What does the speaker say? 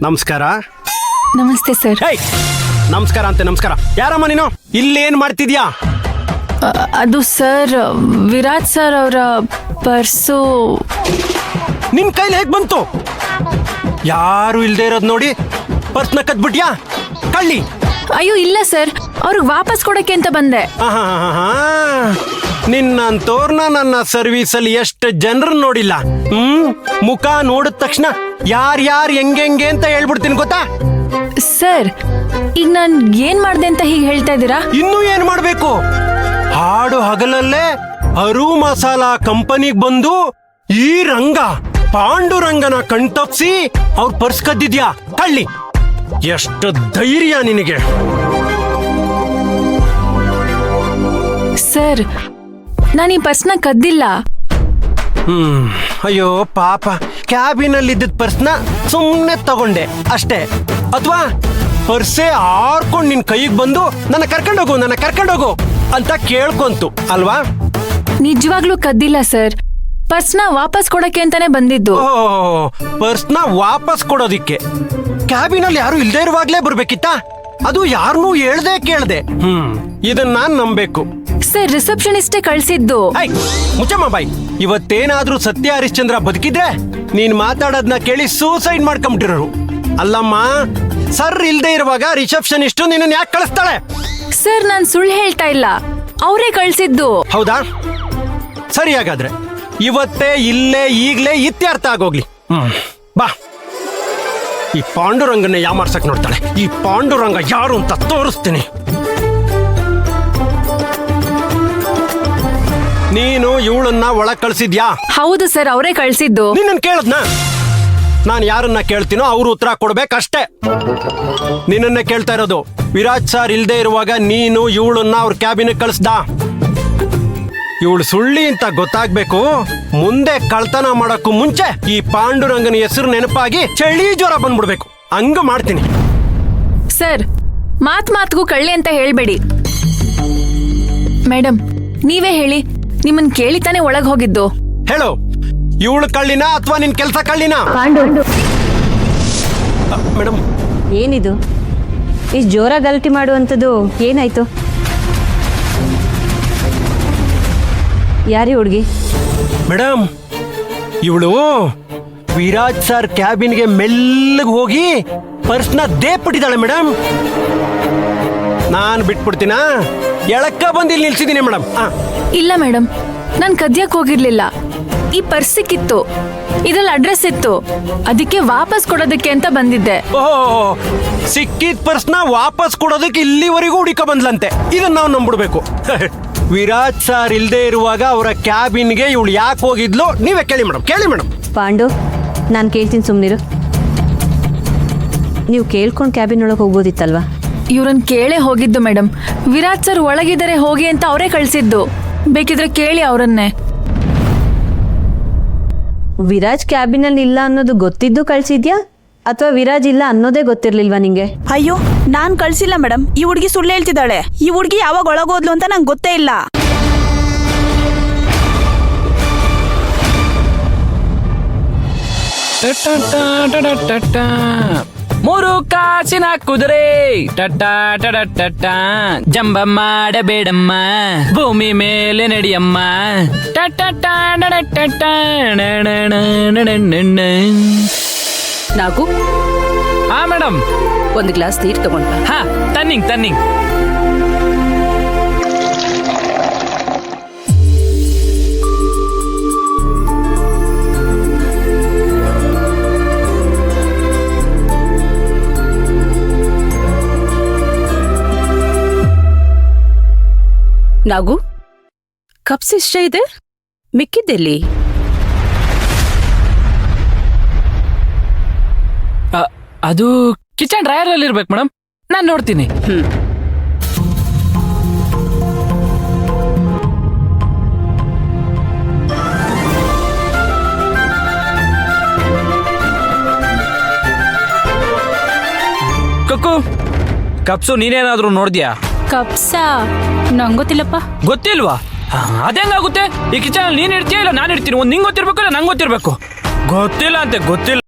ನಮಸ್ಕಾರ. ನಮಸ್ತೆ ಸರ್. ನಮಸ್ಕಾರ ಅಂತೆ ನಮಸ್ಕಾರ. ಯಾರಮ್ಮ ನೀನು? ಇಲ್ಲೇನ್ ಮಾಡ್ತಿದ್ಯಾ? ಅದು ಸರ್, ವಿರಾಜ್ ಸರ್ ಅವರ ಪರ್ಸು ನಿನ್ ಕೈಲಿ ಹೇಗ್ ಬಂತು? ಯಾರು ಇಲ್ದೇ ಇರೋದ್ ನೋಡಿ ಪರ್ಸ್ನ ಕದ್ಬಿಟ್ಯಾ? ಕಳ್ಳಿ. ಅಯ್ಯೋ ಇಲ್ಲ ಸರ್, ಅವ್ರಿಗೆ ವಾಪಸ್ ಕೊಡಕ್ಕೆ ಅಂತ ಬಂದೆ. ನಿನ್ನಂತೋರ್ನ ನನ್ನ ಸರ್ವಿಸ್ ಅಲ್ಲಿ ಎಷ್ಟು ಜನರು ನೋಡಿಲ್ಲ. ಮುಖ ನೋಡಿದ ತಕ್ಷಣ ಯಾರ್ಯಾರು ಹೆಂಗೆ ಅಂತ ಹೇಳ್ಬಿಡ್ತೀನಿ ಗೊತ್ತಾ? ಸರ್, ಈಗ ನಾನ್ ಏನ್ ಮಾಡ್ದೆ ಅಂತ ಹೀಗೆ ಹೇಳ್ತಾ ಇದ್ದೀರಾ? ಇನ್ನೂ ಏನ್ ಮಾಡ್ಬೇಕು? ಹಾಡು ಹಗಲಲ್ಲೇ ಅರು ಮಸಾಲಾ ಕಂಪನಿಗ್ ಬಂದು ಈ ಪಾಂಡುರಂಗನ ಕಣ್ತಪ್ಸಿ ಅವ್ರ ಪರ್ಸ್ ಕದ್ದಿದ್ಯಾ? ಕಳ್ಳಿ. ಎಷ್ಟು ಧೈರ್ಯ ನಿನಗೆ? ಸರ್, ನಾನು ಈ ಪರ್ಸ್ನ ಕದ್ದಿಲ್ಲ. ಅಯ್ಯೋ ಪಾಪ, ಕ್ಯಾಬಿನಲ್ಲಿ ಇದ್ದಿದ್ದ ಪರ್ಸ್ನ ಸುಮ್ಮನೆ ತಗೊಂಡೆ ಅಷ್ಟೇ. ಅಥವಾ ಪರ್ಸೆ ಆರ್ಕೊಂಡು ನಿನ್ ಕೈಗೆ ಬಂದು ನನ್ನ ಕರ್ಕೊಂಡೋಗು ಅಂತ ಕೇಳ್ಕೊಂತು ಅಲ್ವಾ? ನಿಜವಾಗ್ಲೂ ಕದ್ದಿಲ್ಲ ಸರ್, ಪರ್ಸ್ನ ವಾಪಸ್ ಕೊಡಕ್ಕೆ ಅಂತಾನೆ ಬಂದಿದ್ದು. ಪರ್ಸ್ನ ವಾಪಸ್ ಕೊಡೋದಿಕ್ಕೆ ಕ್ಯಾಬಿನಲ್ಲಿ ಯಾರು ಇಲ್ದೇ ಇರುವಾಗ್ಲೇ ಬರ್ಬೇಕಿತ್ತ? ಅದು ಯಾರನ್ನೂ ಹೇಳ್ದೆ ಕೇಳ್ದೆ. ಇದನ್ನ ನಾನ್ ನಂಬೇಕು. ಸರ್, ರಿಸೆಪ್ಷನಿಸ್ಟೇ ಕಳ್ಸಿದ್ದು. ಮುಚ್ಚಮ್ಮ ಬಾಯ್. ಇವತ್ತೇನಾದ್ರೂ ಸತ್ಯ ಹರಿಶ್ಚಂದ್ರ ಬದುಕಿದ್ರೆ ನೀನ್ ಮಾತಾಡೋದ್ನ ಕೇಳಿ ಸೂಸೈಡ್ ಮಾಡ್ಕೊಂಬಿಟ್ಟಿರೋರು. ಅಲ್ಲಮ್ಮ, ಸರ್ ಇಲ್ದೇ ಇರುವಾಗ ರಿಸೆಪ್ಷನಿಸ್ಟ್ ನಿನ್ನ ಯಾಕೆ ಕಳಿಸ್ತಾಳೆ? ಸರ್, ನಾನ್ ಸುಳ್ಳು ಹೇಳ್ತಾ ಇಲ್ಲ, ಅವರೇ ಕಳ್ಸಿದ್ದು. ಹೌದಾ? ಸರಿ, ಹಾಗಾದ್ರೆ ಇವತ್ತೇ ಇಲ್ಲೇ ಈಗ್ಲೇ ಇತ್ಯರ್ಥ ಆಗೋಗ್ಲಿ. ಬಾ, ಈ ಪಾಂಡುರಂಗನ ಯಾಮಾರ್ಸಕ್ ನೋಡ್ತಾಳೆ. ಈ ಪಾಂಡುರಂಗ ಯಾರು ಅಂತ ತೋರಿಸ್ತೀನಿ. ನೀನು ಇವಳನ್ನ ಒಳಗ್ ಕಳ್ಸಿದ್ಯಾ? ಹೌದು ಸರ್, ಅವರೇ ಕಳ್ಸಿದ್ದು. ನಿನ್ನ ಕೇಳದ್ನಾ? ನಾನು ಯಾರನ್ನ ಕೇಳ್ತೀನೋ ಅವ್ರು ಉತ್ತರ ಕೊಡ್ಬೇಕಷ್ಟೇ. ನಿನ್ನನ್ನೇ ಕೇಳ್ತಾ ಇರೋದು. ವಿರಾಜ್ ಸರ್ ಇಲ್ದೇ ಇರುವಾಗ ನೀನು ಇವಳನ್ನ ಅವ್ರ ಕ್ಯಾಬಿನ್ ಕಳಿಸ್ದ. ಇವಳು ಸುಳ್ಳಿ ಅಂತ ಗೊತ್ತಾಗ್ಬೇಕು. ಮುಂದೆ ಕಳ್ತನ ಮಾಡಕ್ಕೂ ಮುಂಚೆ ಈ ಪಾಂಡುರಂಗನ ಹೆಸರು ನೆನಪಾಗಿ ಚಳಿ ಜ್ವರ ಬಂದ್ಬಿಡ್ಬೇಕು. ಹಂಗ ಮಾಡ್ತೀನಿ. ಸರ್, ಮಾತ್ಗೂ ಕಳ್ಳಿ ಅಂತ ಹೇಳ್ಬೇಡಿ. ಮೇಡಮ್, ನೀವೇ ಹೇಳಿ, ನಿಮ್ಮನ್ ಕೇಳಿ ತಾನೇ ಒಳಗ್ ಹೋಗಿದ್ದು. ಹೇಳು, ಇವಳು ಕಳ್ಳಿನ ಅಥವಾ ನಿನ್ ಕೆಲ್ಸ ಕಳ್ಳಿನ? ಮೇಡಮ್, ಏನಿದು ಇಷ್ಟು ಜೋರ ಗಲಾಟೆ ಮಾಡುವಂಥದ್ದು? ಏನಾಯ್ತು? ಯಾರಿ ಹುಡುಗಿ? ಮೇಡಮ್, ಇವಳು ವಿರಾಜ್ ಸರ್ ಕ್ಯಾಬಿನ್ಗೆ ಮೆಲ್ಲಗೆ ಹೋಗಿ ಪರ್ಸ್ನ ದೇಪಿಟ್ಟಿದ್ದಾಳೆ ಮೇಡಮ್. ನಾನ್ ಬಿಟ್ಬಿಡ್ತೀನ? ಎಳಕ್ಕ ಬಂದು ಇಲ್ಲಿ ನಿಲ್ಸಿದ್ದೀನಿ ಮೇಡಮ್. ಇಲ್ಲ ಮೇಡಮ್, ನಾನ್ ಕದ್ಯಕ್ ಹೋಗಿರ್ಲಿಲ್ಲ. ಈ ಪರ್ಸ್ ಸಿಕ್ಕಿತ್ತು, ಇದ್ರಲ್ಲಿ ಅಡ್ರೆಸ್ ಇತ್ತು, ಅದಕ್ಕೆ ವಾಪಸ್ ಕೊಡೋದಕ್ಕೆ ಅಂತ ಬಂದಿದ್ದೆ. ಓಹೋ, ಸಿಕ್ಕಿದ ಪರ್ಸ್ನ ವಾಪಸ್ ಕೊಡೋದಕ್ಕೆ ಇಲ್ಲಿವರೆಗೂ ಹುಡುಕ ಬಂದ್ಲಂತೆ. ಇದನ್ನ ನಾವು ನಂಬಿಡ್ಬೇಕು. ವಿರಾಜ್ ಸರ್ ಇಲ್ದೇ ಇರುವಾಗ ಅವರ ಕ್ಯಾಬಿನ್ಗೆ ಇವಳು ಯಾಕೆ ಹೋಗಿದ್ಲು? ನೀವೇ ಕೇಳಿ ಮೇಡಮ್. ಪಾಂಡು, ನಾನು ಕೇಳ್ತೀನಿ, ಸುಮ್ನಿರು. ನೀವು ಕೇಳ್ಕೊಂಡು ಕ್ಯಾಬಿನ್ ಒಳಗೆ ಹೋಗ್ಬೋದಿತ್ತಲ್ವಾ? ಇವ್ರನ್ನ ಕೇಳೇ ಹೋಗಿದ್ದು ಮೇಡಮ್. ವಿರಾಜ್ ಸರ್ ಒಳಗಿದ್ದಾರೆ, ಹೋಗಿ ಅಂತ ಅವರೇ ಕಳ್ಸಿದ್ದು. ಬೇಕಿದ್ರೆ ಕೇಳಿ ಅವರನ್ನೇ. ವಿರಾಜ್ ಕ್ಯಾಬಿನಲ್ಲಿ ಇಲ್ಲ ಅನ್ನೋದು ಗೊತ್ತಿದ್ದು ಕಳ್ಸಿದ್ಯಾ, ಅಥವಾ ವಿರಾಜ್ ಇಲ್ಲ ಅನ್ನೋದೇ ಗೊತ್ತಿರ್ಲಿಲ್ವಾ ನಿಂಗೆ? ಅಯ್ಯೋ, ನಾನ್ ಕಳ್ಸಿಲ್ಲ ಮೇಡಮ್. ಈ ಹುಡುಗಿ ಸುಳ್ಳು ಹೇಳ್ತಿದ್ದಾಳೆ. ಈ ಹುಡುಗಿ ಯಾವಾಗ ಒಳಗೋದ್ಲು ಅಂತ ನಂಗೆ ಗೊತ್ತೇ ಇಲ್ಲ. ಮೂರು ಕಾಸಿನ ಕುದುರೆ ಟಟ ಜಂಬ ಮಾಡಬೇಡಮ್ಮ, ಭೂಮಿ ಮೇಲೆ ನಡಿಯಮ್ಮ. ನಾಗು, ಹಾ ಮೇಡಮ್, ಒಂದು ಗ್ಲಾಸ್ ನೀರು ತಗೊಂಡ. ಹಾ, ತನ್ನಿಂಗ್. ನಾಗು, ಕಪ್ಸ್ ಇಷ್ಟ ಇದೆ, ಮಿಕ್ಕಿದ್ದೆಲ್ಲಿ? ಅದು ಕಿಚನ್ ಡ್ರೈಯರ್ ಅಲ್ಲಿ ಇರ್ಬೇಕು ಮೇಡಮ್, ನಾನು ನೋಡ್ತೀನಿ. ಕುಕ್ಕು, ಕಪ್ಸು ನೀನೇನಾದ್ರೂ ನೋಡ್ದ್ಯಾ? ಕಪ್ಸಾ? ನಂಗೊತ್ತಿಲ್ಲಪ್ಪ. ಗೊತ್ತಿಲ್ವಾ? ಅದೇಂಗಾಗುತ್ತೆ? ಈ ಕಿಚನ್ ನೀನ್ ಇಡ್ತೀಯ ಇಲ್ಲ ನಾನು ಇಡ್ತೀನಿ? ಒಂದ್ ನಿಂಗ್ ಗೊತ್ತಿರ್ಬೇಕು ಇಲ್ಲ ನಂಗೆ ಗೊತ್ತಿರ್ಬೇಕು? ಗೊತ್ತಿಲ್ಲ ಅಂತೆ, ಗೊತ್ತಿಲ್ಲ.